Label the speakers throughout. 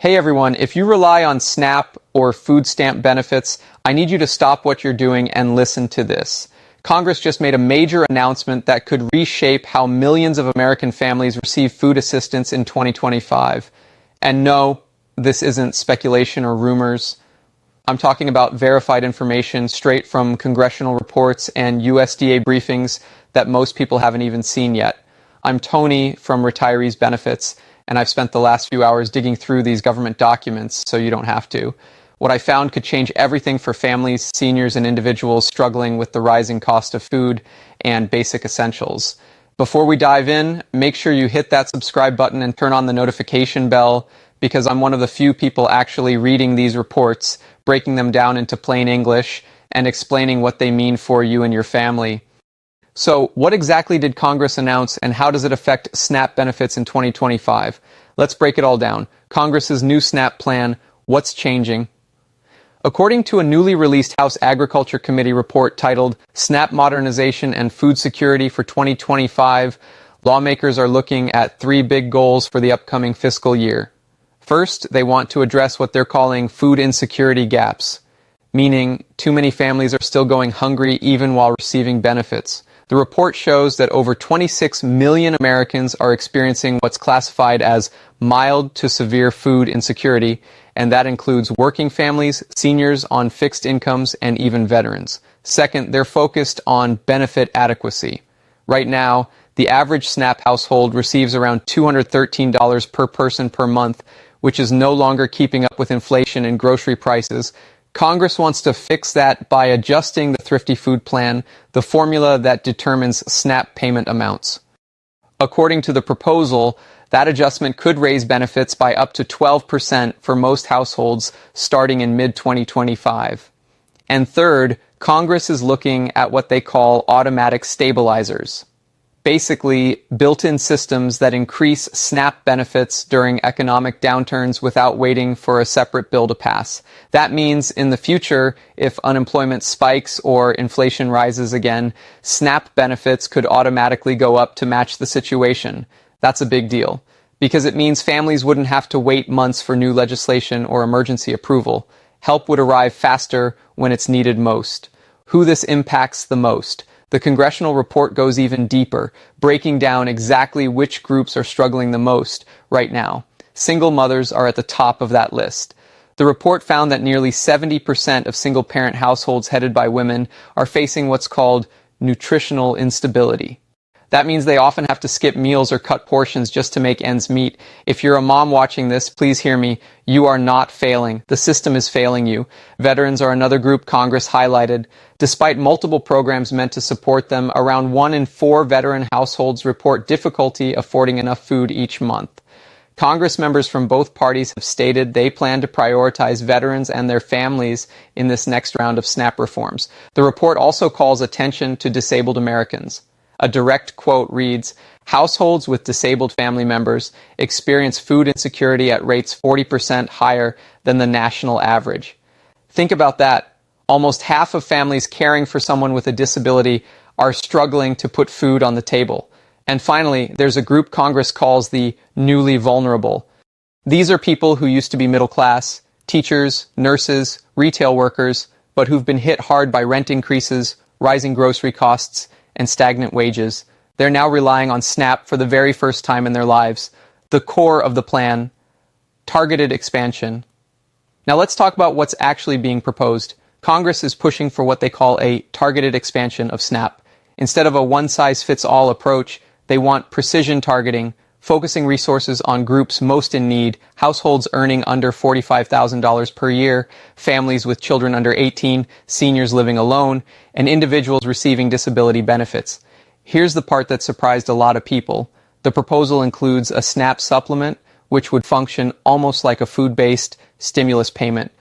Speaker 1: Hey everyone, if you rely on SNAP or food stamp benefits, I need you to stop what you're doing and listen to this. Congress just made a major announcement that could reshape how millions of American families receive food assistance in 2025. And no, this isn't speculation or rumors. I'm talking about verified information straight from congressional reports and USDA briefings that most people haven't even seen yet. I'm Tony from Retirees Benefits, and I've spent the last few hours digging through these government documents so you don't have to. What I found could change everything for families, seniors, and individuals struggling with the rising cost of food and basic essentials. Before we dive in, make sure you hit that subscribe button and turn on the notification bell, because I'm one of the few people actually reading these reports, breaking them down into plain English, and explaining what they mean for you and your family. So, what exactly did Congress announce, and how does it affect SNAP benefits in 2025? Let's break it all down. Congress's new SNAP plan, what's changing? According to a newly released House Agriculture Committee report titled SNAP Modernization and Food Security for 2025, lawmakers are looking at three big goals for the upcoming fiscal year. First, they want to address what they're calling food insecurity gaps, meaning too many families are still going hungry even while receiving benefits. The report shows that over 26 million Americans are experiencing what's classified as mild to severe food insecurity, and that includes working families, seniors on fixed incomes, and even veterans. Second, they're focused on benefit adequacy. Right now, the average SNAP household receives around $213 per person per month, which is no longer keeping up with inflation and grocery prices. Congress wants to fix that by adjusting the Thrifty Food Plan, the formula that determines SNAP payment amounts. According to the proposal, that adjustment could raise benefits by up to 12% for most households starting in mid-2025. And third, Congress is looking at what they call automatic stabilizers. Basically, built-in systems that increase SNAP benefits during economic downturns without waiting for a separate bill to pass. That means in the future, if unemployment spikes or inflation rises again, SNAP benefits could automatically go up to match the situation. That's a big deal, because it means families wouldn't have to wait months for new legislation or emergency approval. Help would arrive faster when it's needed most. Who this impacts the most? The congressional report goes even deeper, breaking down exactly which groups are struggling the most right now. Single mothers are at the top of that list. The report found that nearly 70% of single-parent households headed by women are facing what's called nutritional instability. That means they often have to skip meals or cut portions just to make ends meet. If you're a mom watching this, please hear me. You are not failing. The system is failing you. Veterans are another group Congress highlighted. Despite multiple programs meant to support them, around 1 in 4 veteran households report difficulty affording enough food each month. Congress members from both parties have stated they plan to prioritize veterans and their families in this next round of SNAP reforms. The report also calls attention to disabled Americans. A direct quote reads, "Households with disabled family members experience food insecurity at rates 40% higher than the national average." Think about that. Almost half of families caring for someone with a disability are struggling to put food on the table. And finally, there's a group Congress calls the newly vulnerable. These are people who used to be middle class, teachers, nurses, retail workers, but who've been hit hard by rent increases, rising grocery costs, and stagnant wages. They're now relying on SNAP for the very first time in their lives. The core of the plan, targeted expansion. Now let's talk about what's actually being proposed. Congress is pushing for what they call a targeted expansion of SNAP. Instead of a one-size-fits-all approach, they want precision targeting, focusing resources on groups most in need, households earning under $45,000 per year, families with children under 18, seniors living alone, and individuals receiving disability benefits. Here's the part that surprised a lot of people. The proposal includes a SNAP supplement, which would function almost like a food-based stimulus payment.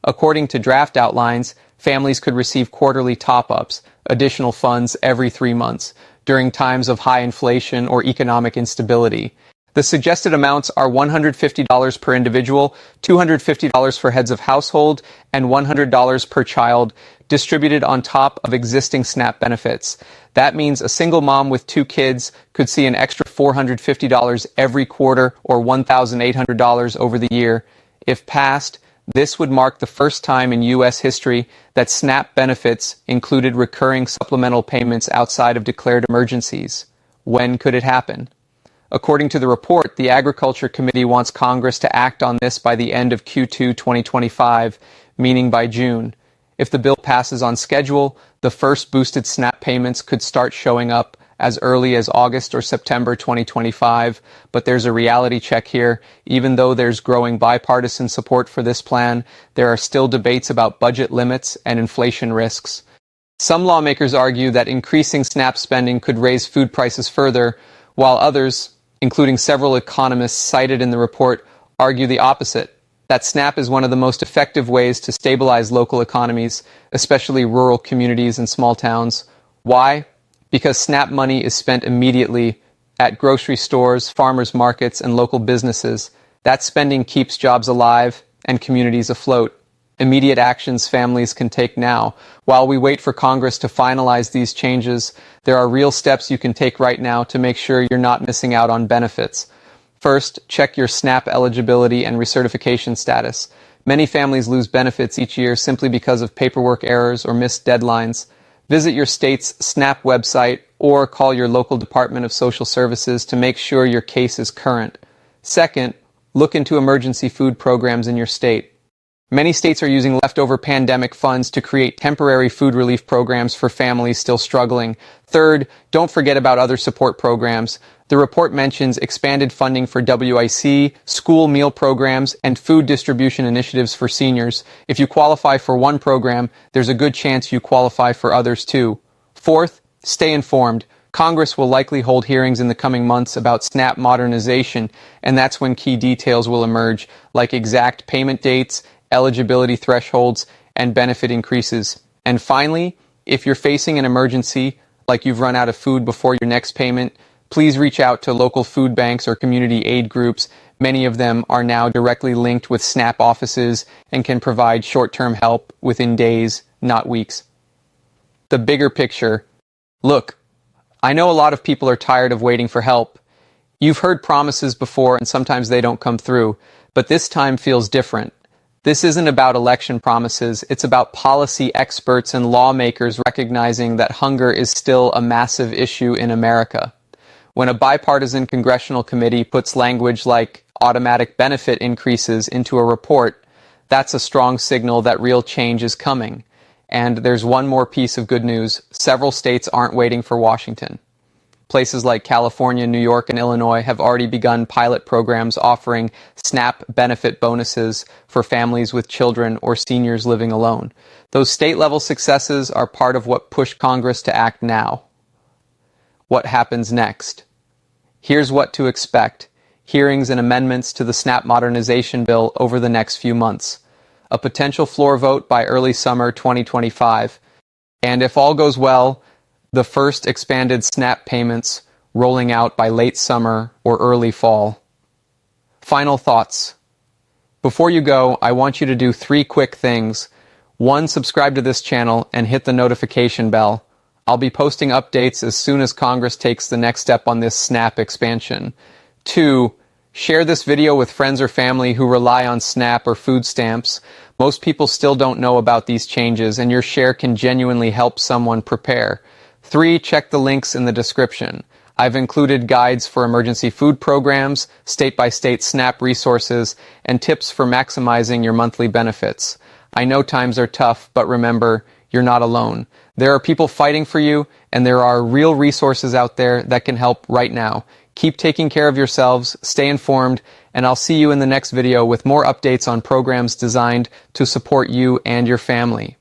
Speaker 1: According to draft outlines, families could receive quarterly top-ups, additional funds every 3 months, during times of high inflation or economic instability. The suggested amounts are $150 per individual, $250 for heads of household, and $100 per child, distributed on top of existing SNAP benefits. That means a single mom with 2 kids could see an extra $450 every quarter, or $1,800 over the year. If passed, this would mark the first time in U.S. history that SNAP benefits included recurring supplemental payments outside of declared emergencies. When could it happen? According to the report, the Agriculture Committee wants Congress to act on this by the end of Q2 2025, meaning by June. If the bill passes on schedule, the first boosted SNAP payments could start showing up as early as August or September 2025, but there's a reality check here. Even though there's growing bipartisan support for this plan, there are still debates about budget limits and inflation risks. Some lawmakers argue that increasing SNAP spending could raise food prices further, while others, including several economists cited in the report, argue the opposite, that SNAP is one of the most effective ways to stabilize local economies, especially rural communities and small towns. Why? Because SNAP money is spent immediately at grocery stores, farmers markets, and local businesses. That spending keeps jobs alive and communities afloat. Immediate actions families can take now. While we wait for Congress to finalize these changes, there are real steps you can take right now to make sure you're not missing out on benefits. First, check your SNAP eligibility and recertification status. Many families lose benefits each year simply because of paperwork errors or missed deadlines. Visit your state's SNAP website or call your local Department of Social Services to make sure your case is current. Second, look into emergency food programs in your state. Many states are using leftover pandemic funds to create temporary food relief programs for families still struggling. Third, don't forget about other support programs. The report mentions expanded funding for WIC, school meal programs, and food distribution initiatives for seniors. If you qualify for one program, there's a good chance you qualify for others too. Fourth, stay informed. Congress will likely hold hearings in the coming months about SNAP modernization, and that's when key details will emerge, like exact payment dates, eligibility thresholds, and benefit increases. And finally, if you're facing an emergency, like you've run out of food before your next payment, please reach out to local food banks or community aid groups. Many of them are now directly linked with SNAP offices and can provide short-term help within days, not weeks. The bigger picture. Look, I know a lot of people are tired of waiting for help. You've heard promises before and sometimes they don't come through, but this time feels different. This isn't about election promises, it's about policy experts and lawmakers recognizing that hunger is still a massive issue in America. When a bipartisan congressional committee puts language like automatic benefit increases into a report, that's a strong signal that real change is coming. And there's one more piece of good news. Several states aren't waiting for Washington. Places like California, New York, and Illinois have already begun pilot programs offering SNAP benefit bonuses for families with children or seniors living alone. Those state-level successes are part of what pushed Congress to act now. What happens next? Here's what to expect. Hearings and amendments to the SNAP modernization bill over the next few months. A potential floor vote by early summer 2025. And if all goes well, the first expanded SNAP payments rolling out by late summer or early fall. Final thoughts. Before you go, I want you to do 3 quick things. 1, subscribe to this channel and hit the notification bell. I'll be posting updates as soon as Congress takes the next step on this SNAP expansion. 2, share this video with friends or family who rely on SNAP or food stamps. Most people still don't know about these changes, and your share can genuinely help someone prepare. 3, check the links in the description. I've included guides for emergency food programs, state-by-state SNAP resources, and tips for maximizing your monthly benefits. I know times are tough, but remember, you're not alone. There are people fighting for you, and there are real resources out there that can help right now. Keep taking care of yourselves, stay informed, and I'll see you in the next video with more updates on programs designed to support you and your family.